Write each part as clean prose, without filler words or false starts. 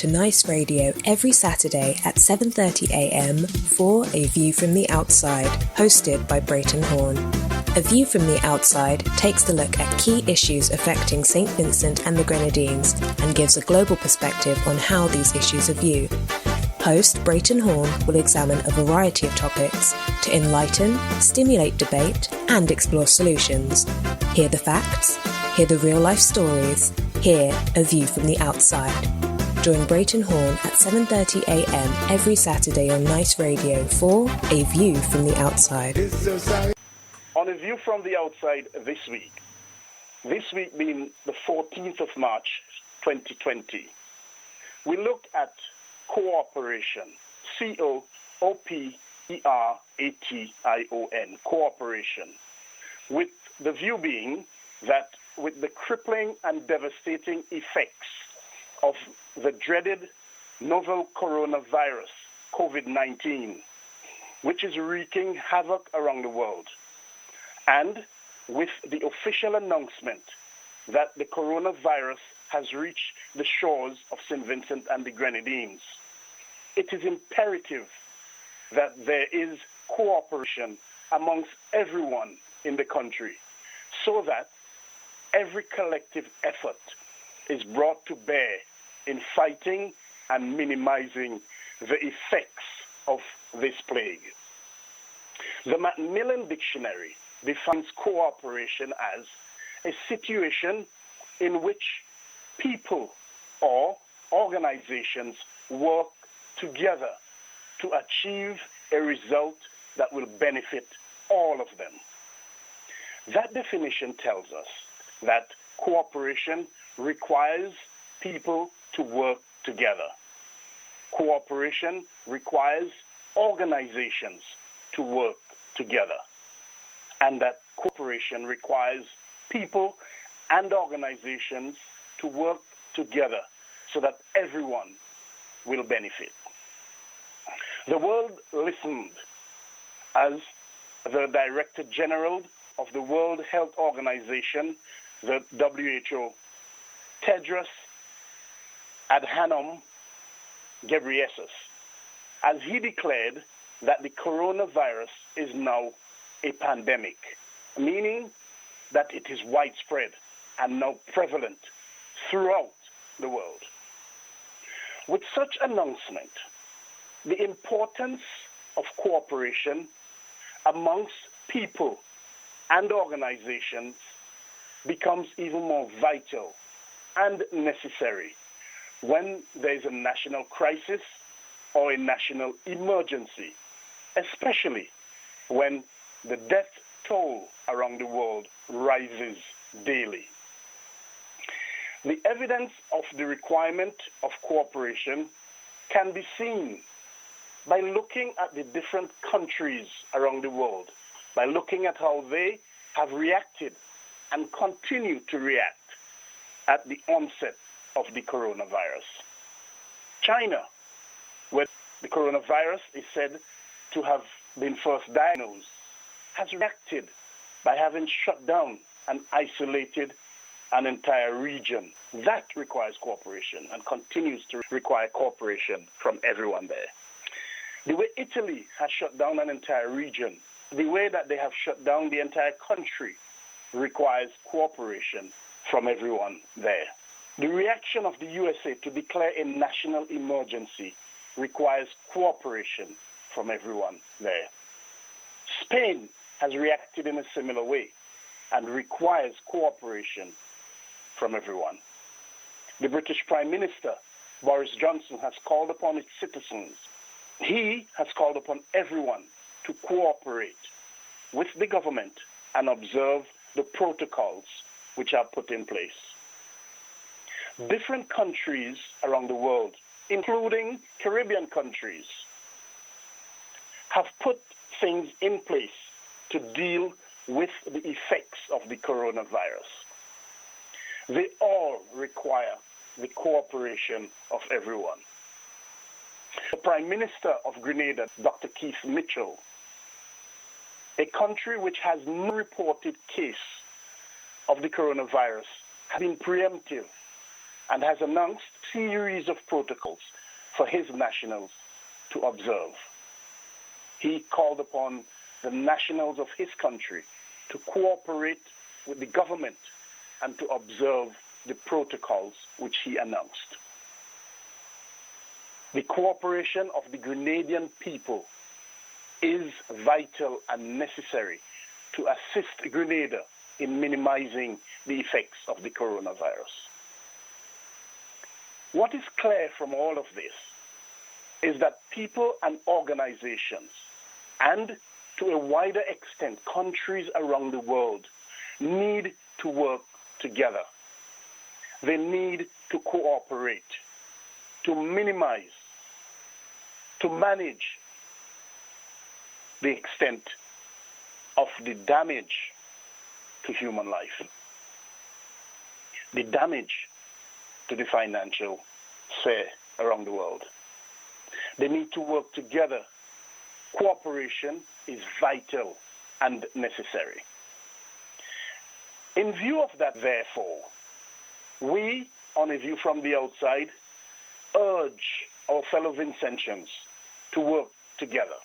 to Nice Radio every Saturday at 7:30 a.m. for A View from the Outside, hosted by Brereton Horne. A View from the Outside takes a look at key issues affecting St Vincent and the Grenadines and gives a global perspective on how these issues are viewed. Host Brereton Horne will examine a variety of topics to enlighten, stimulate debate, and explore solutions. Hear the facts, hear the real-life stories, hear A View from the Outside. Join Brereton Horne at 7:30 a.m. every Saturday on Nice Radio for A View from the Outside. On A View from the Outside this week being the 14th of March 2020, we look at cooperation, C-O-O-P-E-R-A-T-I-O-N, cooperation, with the view being that with the crippling and devastating effects of the dreaded novel coronavirus, COVID-19, which is wreaking havoc around the world, and with the official announcement that the coronavirus has reached the shores of St Vincent and the Grenadines, it is imperative that there is cooperation amongst everyone in the country so that every collective effort is brought to bear in fighting and minimizing the effects of this plague. The Macmillan Dictionary defines cooperation as a situation in which people or organizations work together to achieve a result that will benefit all of them. That definition tells us that cooperation requires people to work together. Cooperation requires organizations to work together. And that cooperation requires people and organizations to work together so that everyone will benefit. The world listened as the Director General of the World Health Organization, the WHO, Tedros Adhanom Ghebreyesus, as he declared that the coronavirus is now a pandemic, meaning that it is widespread and now prevalent throughout the world. With such announcement, the importance of cooperation amongst people and organizations becomes even more vital and necessary when there is a national crisis or a national emergency, especially when the death toll around the world rises daily. The evidence of the requirement of cooperation can be seen by looking at the different countries around the world, by looking at how they have reacted and continue to react at the onset of the coronavirus. China, where the coronavirus is said to have been first diagnosed, has reacted by having shut down and isolated an entire region. That requires cooperation and continues to require cooperation from everyone there. The way Italy has shut down an entire region, the way that they have shut down the entire country requires cooperation from everyone there. The reaction of the USA to declare a national emergency requires cooperation from everyone there. Spain has reacted in a similar way and requires cooperation from everyone. The British Prime Minister, Boris Johnson, has called upon its citizens. He has called upon everyone to cooperate with the government and observe the protocols which are put in place. Different countries around the world, including Caribbean countries, have put things in place to deal with the effects of the coronavirus. They all require the cooperation of everyone. The Prime Minister of Grenada, Dr. Keith Mitchell, a country which has no reported case of the coronavirus, has been preemptive and has announced a series of protocols for his nationals to observe. He called upon the nationals of his country to cooperate with the government and to observe the protocols which he announced. The cooperation of the Grenadian people is vital and necessary to assist Grenada in minimizing the effects of the coronavirus. What is clear from all of this is that people and organizations, and to a wider extent countries around the world, need to work together. They need to cooperate, to minimize, to manage the extent of the damage to human life, the damage to the financial sphere around the world. They need to work together. Cooperation is vital and necessary. In view of that, therefore, we, on A View from the Outside, urge our fellow Vincentians to work together.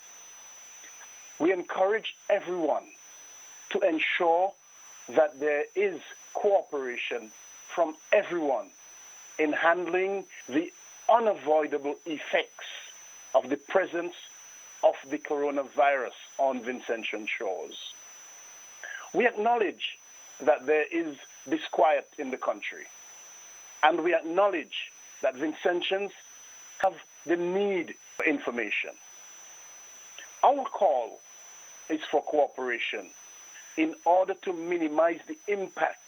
We encourage everyone to ensure that there is cooperation from everyone in handling the unavoidable effects of the presence of the coronavirus on Vincentian shores. We acknowledge that there is disquiet in the country, and we acknowledge that Vincentians have the need for information. Our call is for cooperation in order to minimize the impact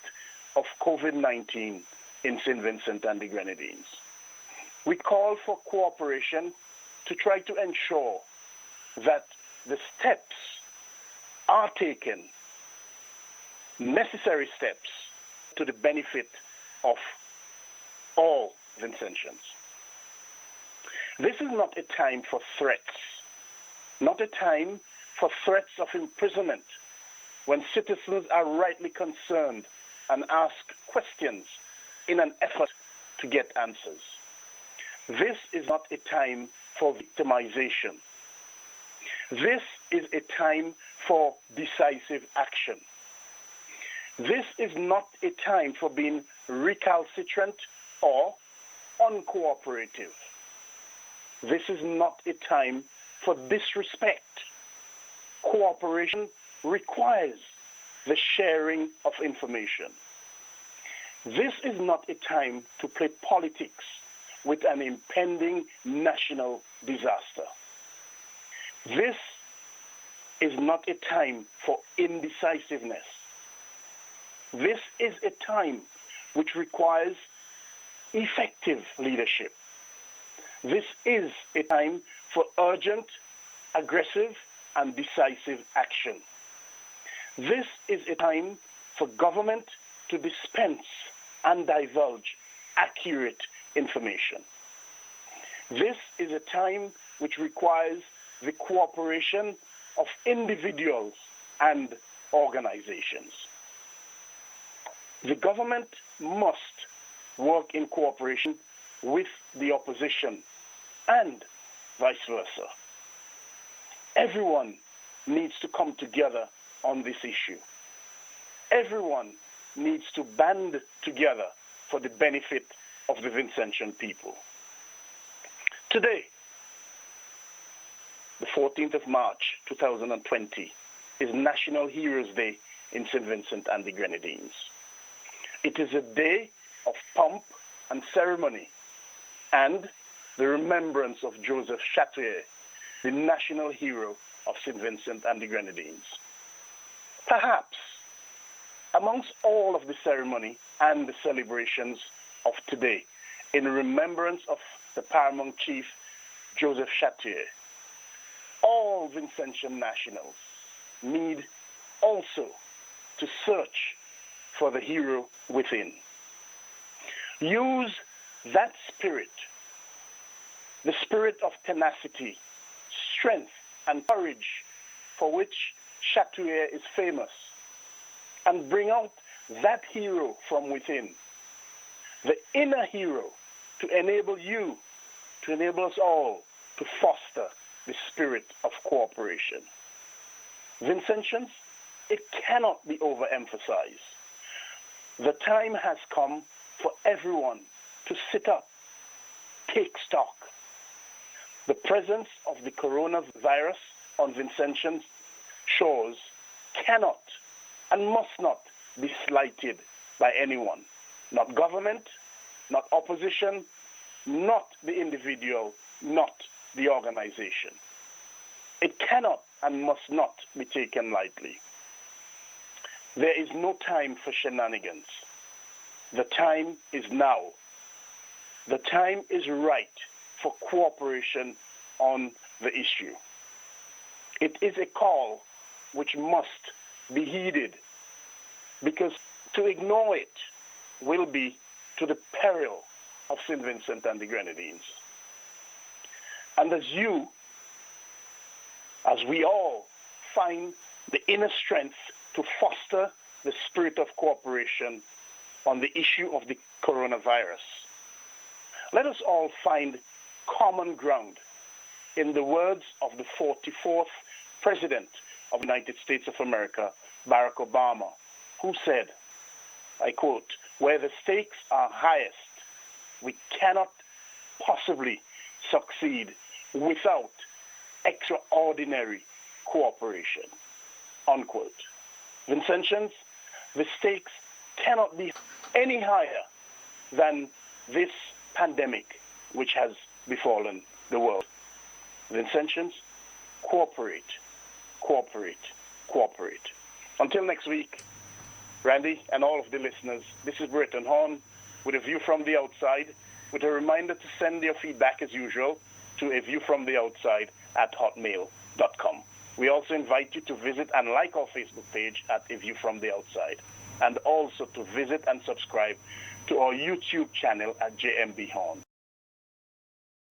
of COVID-19 in St Vincent and the Grenadines. We call for cooperation to try to ensure that the steps are taken, necessary steps, to the benefit of all Vincentians. This is not a time for threats, not a time for threats of imprisonment when citizens are rightly concerned and ask questions in an effort to get answers. This is not a time for victimization. This is a time for decisive action. This is not a time for being recalcitrant or uncooperative. This is not a time for disrespect. Cooperation requires the sharing of information. This is not a time to play politics with an impending national disaster. This is not a time for indecisiveness. This is a time which requires effective leadership. This is a time for urgent, aggressive, and decisive action. This is a time for government to dispense and divulge accurate information. This is a time which requires the cooperation of individuals and organizations. The government must work in cooperation with the opposition and vice versa. Everyone needs to come together on this issue. Everyone needs to band together for the benefit of the Vincentian people. Today, the 14th of March 2020, is National Heroes Day in St Vincent and the Grenadines. It is a day of pomp and ceremony and the remembrance of Joseph Chatouillet, the national hero of St Vincent and the Grenadines. Perhaps, amongst all of the ceremony and the celebrations of today, in remembrance of the paramount chief, Joseph Chatouillet, all Vincentian nationals need also to search for the hero within. Use that spirit, the spirit of tenacity, strength, and courage for which Chatouillet is famous, and bring out that hero from within. the inner hero to enable you, to enable us all to foster the spirit of cooperation. Vincentians, it cannot be overemphasized. The time has come for everyone to sit up, take stock. The presence of the coronavirus on Vincentians shores cannot and must not be slighted by anyone. Not government, not opposition, not the individual, not the organization. It cannot and must not be taken lightly. There is no time for shenanigans. The time is now. The time is right for cooperation on the issue. It is a call which must be heeded, because to ignore it will be to the peril of St Vincent and the Grenadines. And as we all find the inner strength to foster the spirit of cooperation on the issue of the coronavirus, let us all find common ground in the words of the 44th President of the United States of America, Barack Obama, who said, I quote, "Where the stakes are highest, we cannot possibly succeed without extraordinary cooperation," unquote. Vincentians, the stakes cannot be any higher than this pandemic which has befallen the world. Vincentians, cooperate, cooperate, cooperate. Until next week, Randy and all of the listeners, this is Brereton Horne with A View from the Outside, with a reminder to send your feedback as usual to aviewfromtheoutside@hotmail.com. We also invite you to visit and like our Facebook page at A View from the Outside, and also to visit and subscribe to our YouTube channel at JMB Horne.